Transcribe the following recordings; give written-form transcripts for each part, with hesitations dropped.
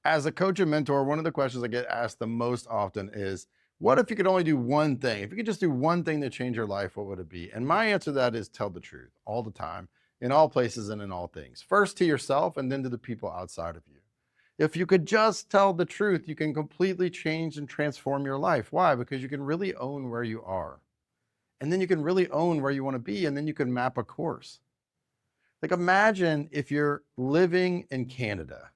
As a coach and mentor, one of the questions I get asked the most often is, what if you could only do one thing? If you could just do one thing to change your life, what would it be? And my answer to that is tell the truth all the time, in all places and in all things. First to yourself and then to the people outside of you. If you could just tell the truth, you can completely change and transform your life. Why? Because you can really own where you are. And then you can really own where you want to be. And then you can map a course. Like imagine if you're living in Canada.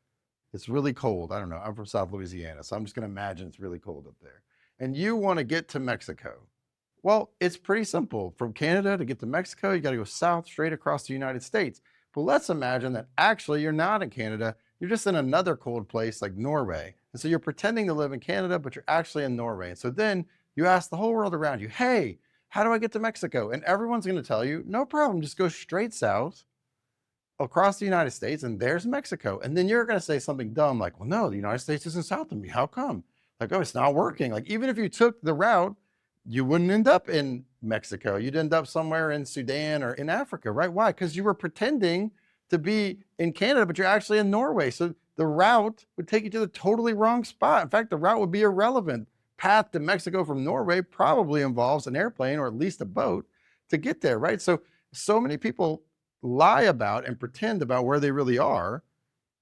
It's really cold. I don't know. I'm from South Louisiana, so I'm just going to imagine it's really cold up there. And you want to get to Mexico. Well, it's pretty simple. From Canada to get to Mexico, you got to go south straight across the United States. But let's imagine that actually you're not in Canada. You're just in another cold place like Norway. And so you're pretending to live in Canada, but you're actually in Norway. And so then you ask the whole world around you, hey, how do I get to Mexico? And everyone's going to tell you, no problem, just go straight south across the United States, and there's Mexico. And then you're going to say something dumb like, well, no, the United States isn't south of me. How come? Like, oh, it's not working. Like, even if you took the route, you wouldn't end up in Mexico. You'd end up somewhere in Sudan or in Africa, right? Why? Because you were pretending to be in Canada, but you're actually in Norway. So the route would take you to the totally wrong spot. In fact, the route would be irrelevant. Path to Mexico from Norway probably involves an airplane or at least a boat to get there, right? So many people lie about and pretend about where they really are.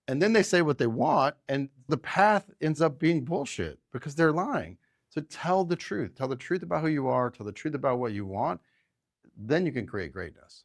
And then they say what they want, and the path ends up being bullshit because they're lying. So tell the truth. Tell the truth about who you are, tell the truth about what you want. Then you can create greatness.